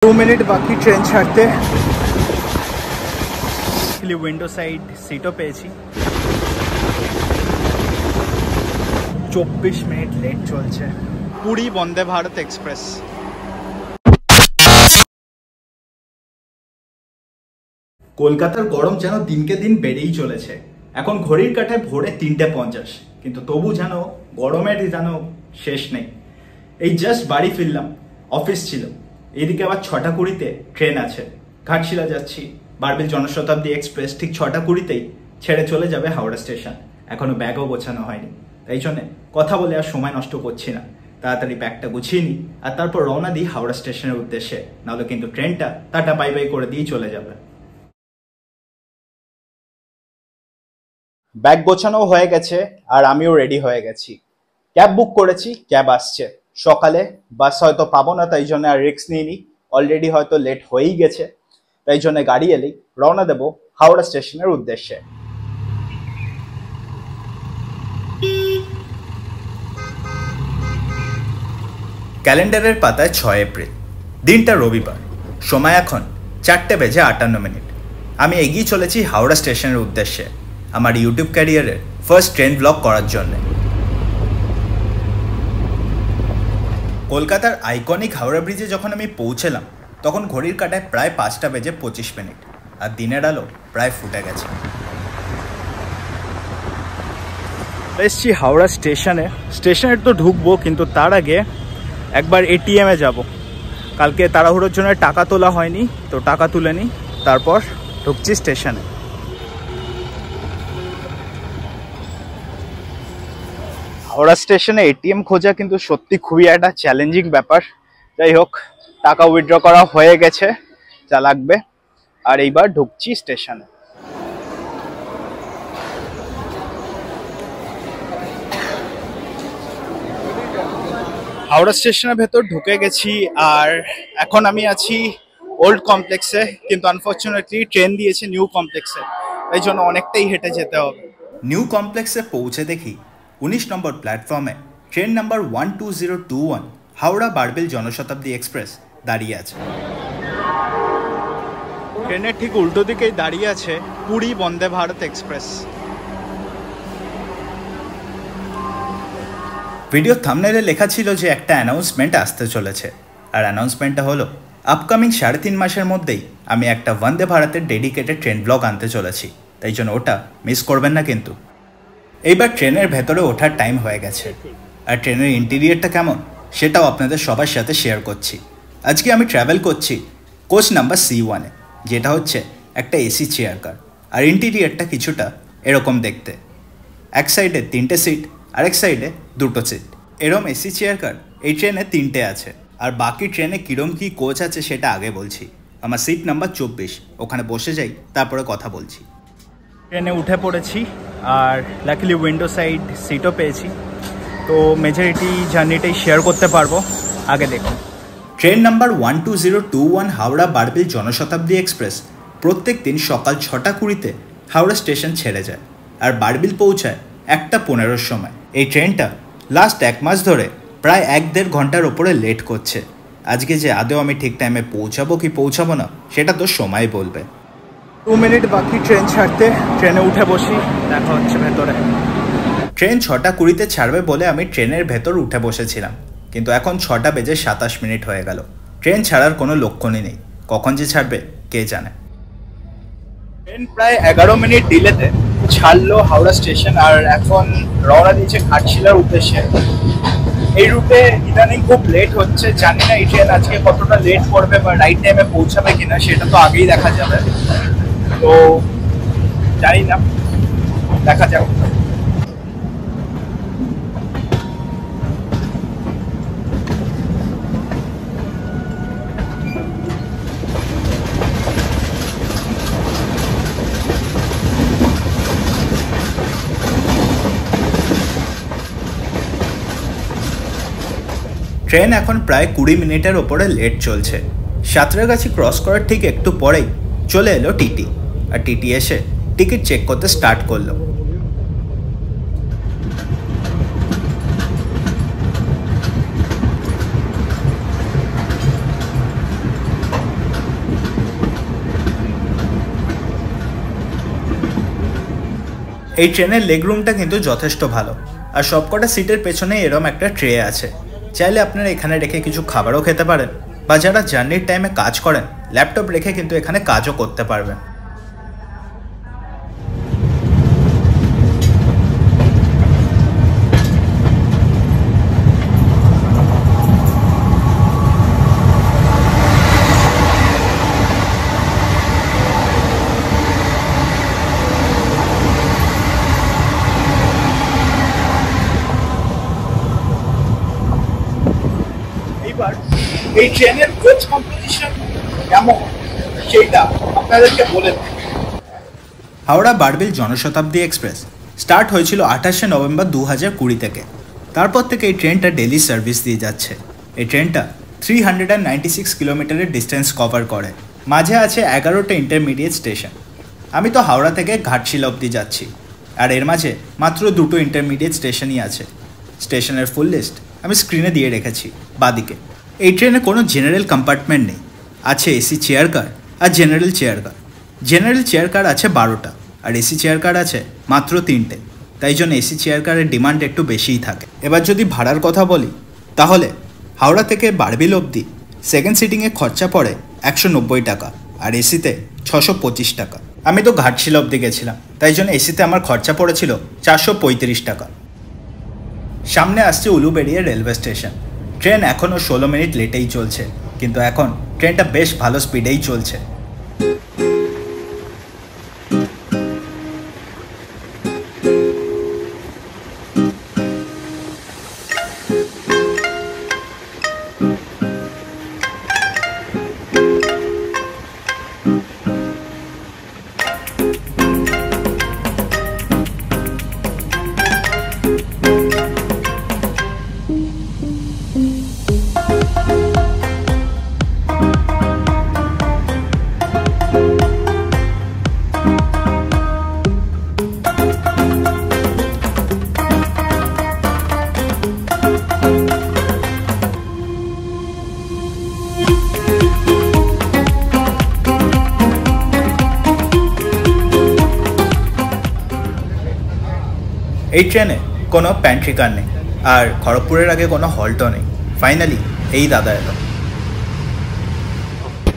2 minute बाकी train ছাড়তে। Window side সিটও পেয়েছি। 24 মিনিট লেট চলছে। পুরী বন্দে ভারত এক্সপ্রেস। কলকাতার গরম যেন দিনকে দিন বেড়েই চলেছে। এখন ঘড়ির কাঁটায় ভোরে 3:50, কিন্তু তবু যেন গরমের যেন শেষ নেই। এই জাস্ট বাড়ি ফিরলাম, অফিস ছিল, এদিকে আবার 6:20-তে ট্রেন আছে। ঘাটশিলা যাচ্ছি, বারবিল জনশতাব্দী এক্সপ্রেস ঠিক 6:20-তেই ছেড়ে চলে যাবে হাওড়া স্টেশন। এখনো ব্যাগও গোছানো হয়নি, তাই জন্যে কথা বলে আর সময় নষ্ট করছি না। তাড়াতাড়ি ব্যাগটা গুছিয়ে নিই আর তারপর রওনা দিই হাওড়া স্টেশনের উদ্দেশ্যে, নাহলে কিন্তু ট্রেনটা টাটা বাই বাই করে দিয়ে চলে যাবে। ব্যাগ গোছানো হয়ে গেছে আর আমিও রেডি হয়ে গেছি। ক্যাব বুক করেছি, ক্যাব আসছে সকালে। বাস হয়তো পাবো না, তাই জন্য আর রিস্ক নিইনি। অলরেডি হয়তো লেট হয়েই গেছে, তাই জন্য গাড়ি এলেই রওনা দেব হাওড়া স্টেশনের উদ্দেশ্যে। ক্যালেন্ডারের পাতায় 6 এপ্রিল, দিনটা রবিবার, সময় এখন 4:58। আমি এগিয়ে চলেছি হাওড়া স্টেশনের উদ্দেশ্যে আমার ইউটিউব ক্যারিয়ারের ফার্স্ট ট্রেন ব্লগ করার জন্য। কলকাতার আইকনিক হাওড়া ব্রিজে যখন আমি পৌঁছলাম তখন ঘড়ির কাঁটায় প্রায় 5:25 আর দিনের আলো প্রায় ফুটে গেছে। এসছি হাওড়া স্টেশনে তো ঢুকবো, কিন্তু তার আগে একবার এটিএমে যাব। কালকে তাড়াহুড়োর জন্য টাকা তোলা হয়নি, তো টাকা তুলে নিই, তারপর ঢুকছি স্টেশনে। হাওড়া স্টেশনে এটিএম খোঁজা কিন্তু সত্যি খুবই একটা চ্যালেঞ্জিং ব্যাপার। যাই হোক, টাকা উইথড্র করা হয়ে গেছে যা লাগবে, আর এইবার ঢুকছি স্টেশনে। হাওড়া স্টেশনের ভেতর ঢুকে গেছি আর এখন আমি আছি ওল্ড কমপ্লেক্সে, কিন্তু আনফর্চুনেটলি ট্রেন দিয়েছে নিউ কমপ্লেক্সে, এই জন্য অনেকটাই হেঁটে যেতে হবে। নিউ কমপ্লেক্সে পৌঁছে দেখি 19 নম্বর প্ল্যাটফর্মে train number 12021 Howrah Barbil Janshatabdi express দাঁড়িয়ে আছে। ট্রেনের ঠিক উল্টো দিকেই দাঁড়িয়ে আছে পুরী বন্দে ভারত এক্সপ্রেস। ভিডিও থাম্বনেইলে লেখা ছিল যে একটা অ্যানাউন্সমেন্ট আসতে চলেছে, আর অ্যানাউন্সমেন্টটা হলো আপকামিং 3.5 মাসের মধ্যেই আমি একটা বন্দে ভারতের ডেডিকেটেড ট্রেন ব্লগ আনতে চলেছি, তাই জন্য ওটা মিস করবেন না কিন্তু। এইবার ট্রেনের ভেতরে ওঠার টাইম হয়ে গেছে, আর ট্রেনের ইন্টেরিয়রটা কেমন সেটাও আপনাদের সবার সাথে শেয়ার করছি। আজকে আমি ট্রাভেল করছি কোচ নাম্বার C1-এ, যেটা হচ্ছে একটা এসি চেয়ার কার, আর ইন্টেরিয়রটা কিছুটা এরকম দেখতে। এক সাইডে 3টে সিট, আরেক সাইডে 2টো সিট। এরম এসি চেয়ার কার এই ট্রেনে 3টে আছে, আর বাকি ট্রেনে কীরম কী কোচ আছে সেটা আগে বলছি। আমার সিট নাম্বার 24, ওখানে বসে যাই, তারপরে কথা বলছি। ট্রেনে উঠে পড়েছি আর লাকিলি উইন্ডো সাইড সিটও পেয়েছি, তো মেজরিটি জার্নিটাই শেয়ার করতে পারবো। আগে দেখুন, train number 12021 Howrah Barbil Janshatabdi express প্রত্যেক দিন সকাল 6:20-তে হাওড়া স্টেশন ছেড়ে যায় আর বারবিল পৌঁছায় 1:15-র সময়। এই ট্রেনটা লাস্ট 1 মাস ধরে প্রায় 1-1.5 ঘন্টার ওপরে লেট করছে। আজকে যে আদৌ আমি ঠিক টাইমে পৌঁছাবো কি পৌঁছাবো না সেটা তো সময় বলবে। 2 মিনিট বাকি ট্রেন ছাড়তে, ট্রেনে উঠে বসি, দেখা হচ্ছে ভেতরে। ট্রেন 6:20-তে ছাড়বে বলে আমি ট্রেনের ভেতর উঠে বসেছিলাম, কিন্তু এখন 6:27 হয়ে গেল। ট্রেন ছাড়ার কোনো লক্ষণই নেই, কখন যে ছাড়বে কে জানে। ট্রেন প্রায় 11 মিনিট ডিলেতে ছাড়লো হাওড়া স্টেশন, আর এখন রওনা দিয়েছে ঘাটশিলার উদ্দেশ্যে। এই রুটে ইদানিং খুব লেট হচ্ছে, জানি না এই ট্রেন আজকে কতটা লেট করবে বা রাইট টাইমে পৌঁছাবে কিনা, সেটা তো আগেই দেখা যাবে। তো জানি না, দেখা যাক। ট্রেন এখন প্রায় 20 মিনিটের ওপরে লেট চলছে। সাঁতরাগাছি ক্রস করার ঠিক একটু পরেই চলে এলো টিটি, আর টিটি এসে টিকিট চেক করতে স্টার্ট করলো। এই ট্রেনের লেগ রুমটা কিন্তু যথেষ্ট ভালো, আর সবকটা সিটের পেছনে এরম একটা ট্রে আছে। চাইলে আপনারা এখানে রেখে কিছু খাবারও খেতে পারেন, বা যারা জার্নির টাইমে কাজ করেন ল্যাপটপ রেখে কিন্তু এখানে কাজও করতে পারবেন। এই ট্রেনের কোচ কম্পোজিশন কেমন সেটা আপনাদেরকে বলে দিই। হাওড়া বারবিল জনশতাব্দী এক্সপ্রেস স্টার্ট হয়েছিল 28শে নভেম্বর 2020 থেকে। তারপর থেকে এই ট্রেনটা ডেলি সার্ভিস দিয়ে যাচ্ছে। এই ট্রেনটা 396 কিলোমিটারের ডিস্টেন্স কভার করে। মাঝে আছে 11টা ইন্টারমিডিয়েট স্টেশন। আমি তো হাওড়া থেকে ঘাটশিলা অবধি যাচ্ছি, আর এর মাঝে মাত্র 2টো ইন্টারমিডিয়েট স্টেশনই আছে। স্টেশনের ফুল লিস্ট আমি স্ক্রিনে দিয়ে রেখেছি বাদিকে। এই ট্রেনে কোনো জেনারেল কম্পার্টমেন্ট নেই, আছে এসি চেয়ার কার আর general chair car. General chair car আছে 12টা, আর এসি চেয়ার কার আছে মাত্র 3টে। তাই জন্য এসি চেয়ার কারের ডিমান্ড একটু বেশিই থাকে। এবার যদি ভাড়ার কথা বলি, তাহলে হাওড়া থেকে বারবিল অবধি সেকেন্ড সিটিংয়ে খরচা পড়ে 190 টাকা, আর এসিতে 625 টাকা। আমি তো ঘাটশিলা অবধি গেছিলাম, তাই জন্য এসিতে আমার খরচা পড়েছিল 435 টাকা। সামনে আসছে উলুবেড়িয়া রেলওয়ে স্টেশন। ট্রেন এখনও 16 মিনিট লেটেই চলছে, কিন্তু এখন ট্রেনটা বেশ ভালো স্পিডেই চলছে। এই ট্রেনে কোনো প্যান্ট্রি কার নেই, আর খড়গপুরের আগে কোনো হল্টও নেই। ফাইনালি এই দাদা এলো।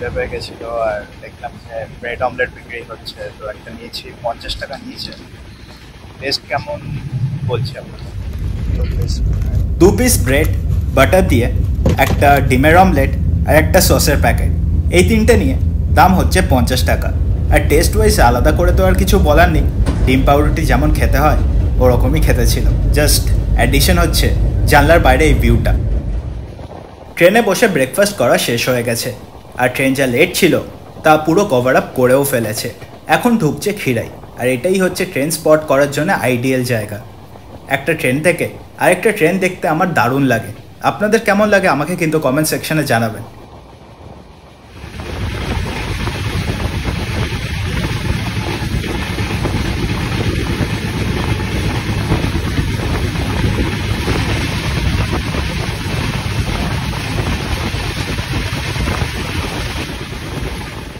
লেবে গেছিল আর দেখলাম যে ব্রেড অমলেট বিক্রি হচ্ছে, তো একটা নিয়েছি, 50 টাকা নিয়েছে। টেস্ট কেমন বলছি আপনার? 2 পিস ব্রেড বাটার দিয়ে, একটা ডিমের অমলেট আর একটা সসের প্যাকেট, এই 3টে নিয়ে দাম হচ্ছে 50 টাকা। আর টেস্ট ওয়াইজ আলাদা করে তো আর কিছু বলার নেই। ডিম পাউরুটি যেমন খেতে হয় ওরকমই খেতে ছিল, জাস্ট অ্যাডিশন হচ্ছে জানলার বাইরে এই ভিউটা। ট্রেনে বসে ব্রেকফাস্ট করা শেষ হয়ে গেছে, আর ট্রেন যা লেট ছিল তা পুরো কভার আপ করেও ফেলেছে। এখন ঢুকছে খিরাই, আর এটাই হচ্ছে ট্রেন স্পট করার জন্য আইডিয়াল জায়গা। একটা ট্রেন থেকে আরেকটা ট্রেন দেখতে আমার দারুণ লাগে। আপনাদের কেমন লাগে আমাকে কিন্তু কমেন্ট সেকশনে জানাবেন।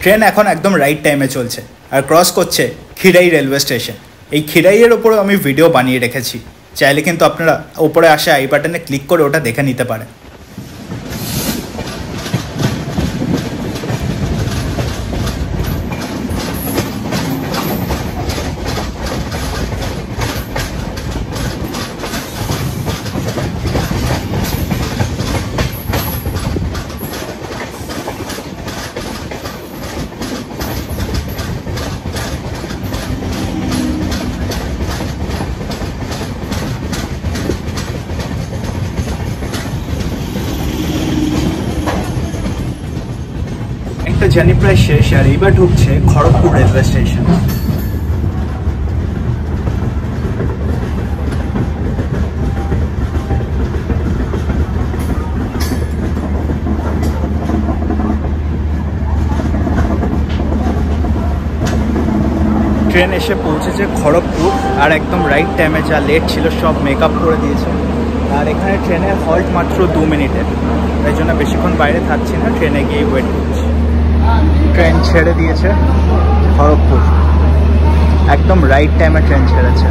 ট্রেন এখন একদম রাইট টাইমে চলছে আর ক্রস করছে খিরাই রেলওয়ে স্টেশন। এই খিরাইয়ের ওপরও আমি ভিডিও বানিয়ে রেখেছি, চাইলে কিন্তু আপনারা ওপরে আসে আই বাটনে ক্লিক করে ওটা দেখে নিতে পারেন। জার্নি প্রায় শেষ, আর এইবার ঢুকছে খড়গপুর রেলওয়ে স্টেশন। ট্রেন এসে পৌঁছেছে খড়গপুর, আর একদম রাইট টাইমে। যা লেট ছিল সব মেকআপ করে দিয়েছে। আর এখানে ট্রেনের হল্ট মাত্র 2 মিনিটের, তাই জন্য বেশিক্ষণ বাইরে থাকছি না, ট্রেনে গিয়ে ওয়েট করছি। ট্রেন ছেড়ে দিয়েছে খড়গপুর। একদম রাইট টাইমে ট্রেন ছেড়েছে।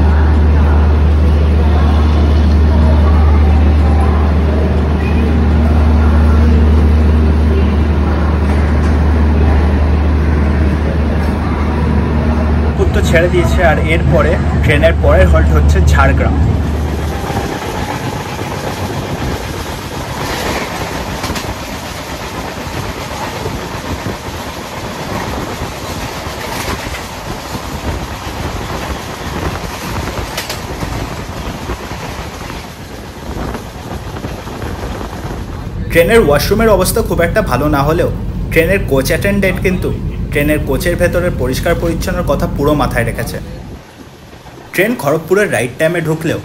তো ছেড়ে দিয়েছে, আর এরপরে ট্রেনের পরের হল্ট হচ্ছে ঝাড়গ্রাম। ট্রেনের ওয়াশরুমের অবস্থা খুব একটা ভালো না হলেও ট্রেনের কোচ অ্যাটেন্ডেন্ট কিন্তু ট্রেনের কোচের ভেতরের পরিষ্কার পরিচ্ছন্নের কথা পুরো মাথায় রেখেছে। ট্রেন খড়গপুরের রাইট টাইমে ঢুকলেও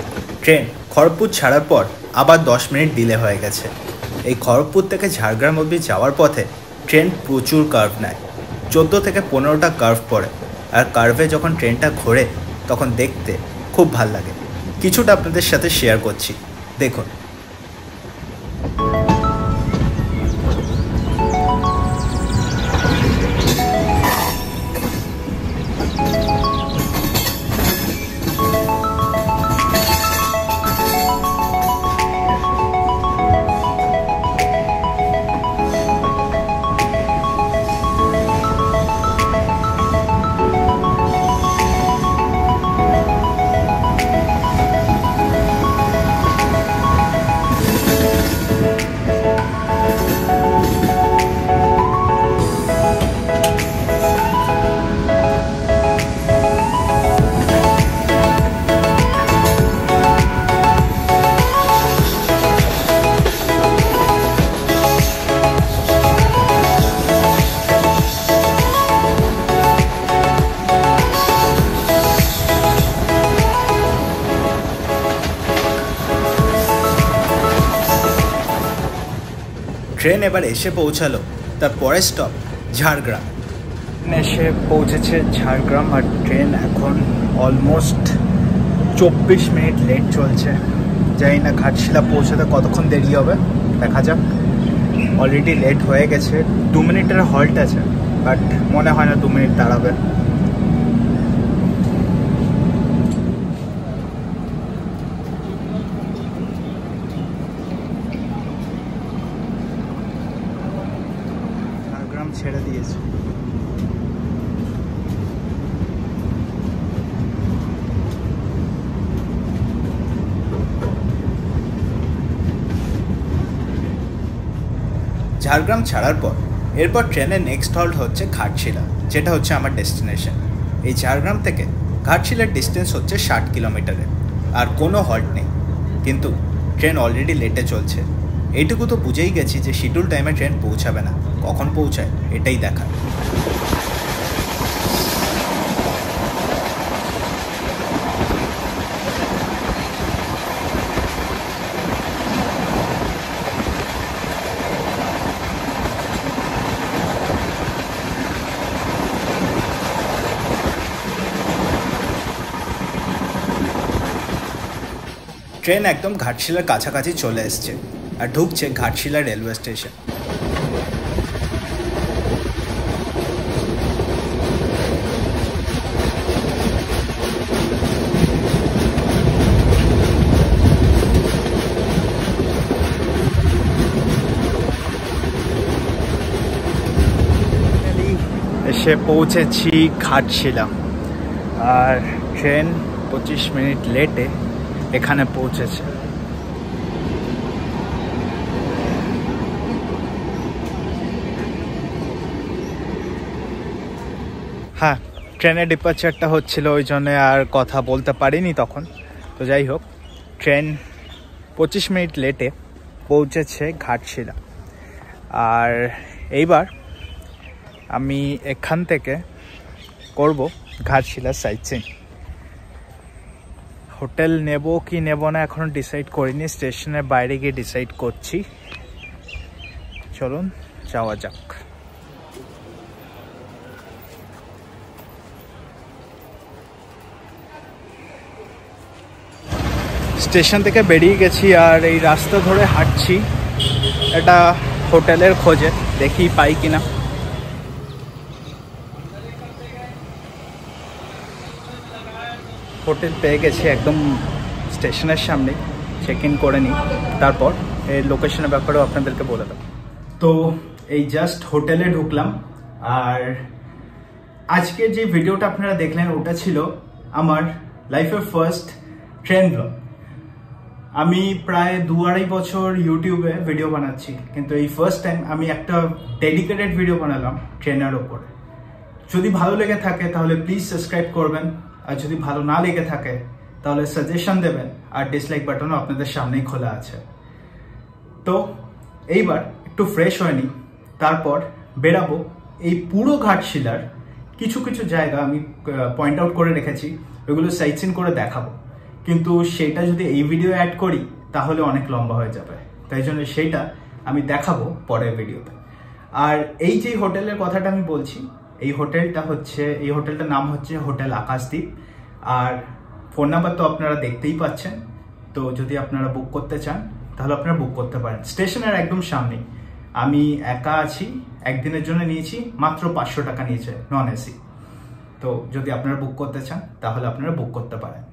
ট্রেন খড়গপুর ছাড়ার পর আবার 10 মিনিট ডিলে হয়ে গেছে। এই খড়গপুর থেকে ঝাড়গ্রাম অবধি যাওয়ার পথে ট্রেন প্রচুর কার্ভ নেয়, 14 থেকে 15টা কার্ভ পড়ে। আর কার্ভে যখন ট্রেনটা ঘোরে তখন দেখতে খুব ভাল লাগে। কিছুটা আপনাদের সাথে শেয়ার করছি, দেখুন। ট্রেন এবার এসে পৌঁছালো তার পরের স্টপ ঝাড়গ্রাম। এসে পৌঁছেছে ঝাড়গ্রাম, আর ট্রেন এখন অলমোস্ট 24 মিনিট লেট চলছে। জানি না ঘাটশিলা পৌঁছাতে কতক্ষণ দেরি হবে, দেখা যাক। অলরেডি লেট হয়ে গেছে, 2 মিনিটের হল্ট আছে, বাট মনে হয় না 2 মিনিট দাঁড়াবে। ছেড়ে দিয়েছে। ঝাড়গ্রাম ছাড়ার পর এরপর ট্রেনের নেক্সট হল্ট হচ্ছে ঘাটশিলা, যেটা হচ্ছে আমার ডেস্টিনেশন। এই ঝাড়গ্রাম থেকে ঘাটশিলার ডিস্টেন্স হচ্ছে 60 কিলোমিটারের, আর কোনো হল্ট নেই। কিন্তু ট্রেন অলরেডি লেটে চলছে। এইটুকু তো বুঝেই গেছি যে শিডিউল টাইমে ট্রেন পৌঁছাবে না, কখন পৌঁছায় এটাই দেখার। ট্রেন একদম ঘাটশিলার কাছাকাছি চলে এসছে আর ঢুকছে ঘাটশিলা রেলওয়ে স্টেশন। এসে পৌঁছেছি ঘাটশিলা, আর ট্রেন 25 মিনিট লেটে এখানে পৌঁছেছে। হ্যাঁ, ট্রেনের ডিপার্চারটা হচ্ছিল, ওই জন্য আর কথা বলতে পারিনি তখন। তো যাই হোক, ট্রেন 25 মিনিট লেটে পৌঁছেছে ঘাটশিলা। আর এইবার আমি এখান থেকে করব ঘাটশিলা সাইট সিইং। হোটেল নেব কি নেব না এখনো ডিসাইড করিনি, স্টেশনের বাইরে গিয়ে ডিসাইড করছি। চলুন যাওয়া যাক। স্টেশন থেকে বেরিয়ে গেছি আর এই রাস্তা ধরে হাঁটছি একটা হোটেলের খোঁজে, দেখি পাই কিনা। হোটেল পেয়ে গেছি একদম স্টেশনের সামনে, চেক ইন করে নিই, তারপর এর লোকেশনের ব্যাপারেও আপনাদেরকে বলে দেবো। তো এই জাস্ট হোটেলে ঢুকলাম, আর আজকে যে ভিডিওটা আপনারা দেখলেন ওটা ছিল আমার লাইফের ফার্স্ট ট্রেন ব্লগ। আমি প্রায় 2-2.5 বছর ইউটিউবে ভিডিও বানাচ্ছি, কিন্তু এই ফার্স্ট টাইম আমি একটা ডেডিকেটেড ভিডিও বানালাম ট্রেনের ওপরে। যদি ভালো লেগে থাকে তাহলে প্লিজ সাবস্ক্রাইব করবেন, আর যদি ভালো না লেগে থাকে তাহলে সাজেশন দেবেন, আর ডিসলাইক বাটনও আপনাদের সামনেই খোলা আছে। তো এইবার একটু ফ্রেশ হয়ে নিই, তারপর বেরাবো। এই পুরো ঘাটশিলার কিছু কিছু জায়গা আমি পয়েন্ট আউট করে রেখেছি, ওইগুলো সাইট সিন করে দেখাবো, কিন্তু সেটা যদি এই ভিডিও অ্যাড করি তাহলে অনেক লম্বা হয়ে যাবে, তাই জন্য সেইটা আমি দেখাবো পরের ভিডিওতে। আর এই যে হোটেলের কথাটা আমি বলছি, এই হোটেলটার নাম হচ্ছে হোটেল আকাশদ্বীপ। আর ফোন নাম্বার তো আপনারা দেখতেই পাচ্ছেন, তো যদি আপনারা বুক করতে চান তাহলে আপনারা বুক করতে পারেন। স্টেশনের একদম সামনে। আমি একা আছি, একদিনের জন্য নিয়েছি, মাত্র 500 টাকা নিয়েছে নন এসি। তো যদি আপনারা বুক করতে চান তাহলে আপনারা বুক করতে পারেন।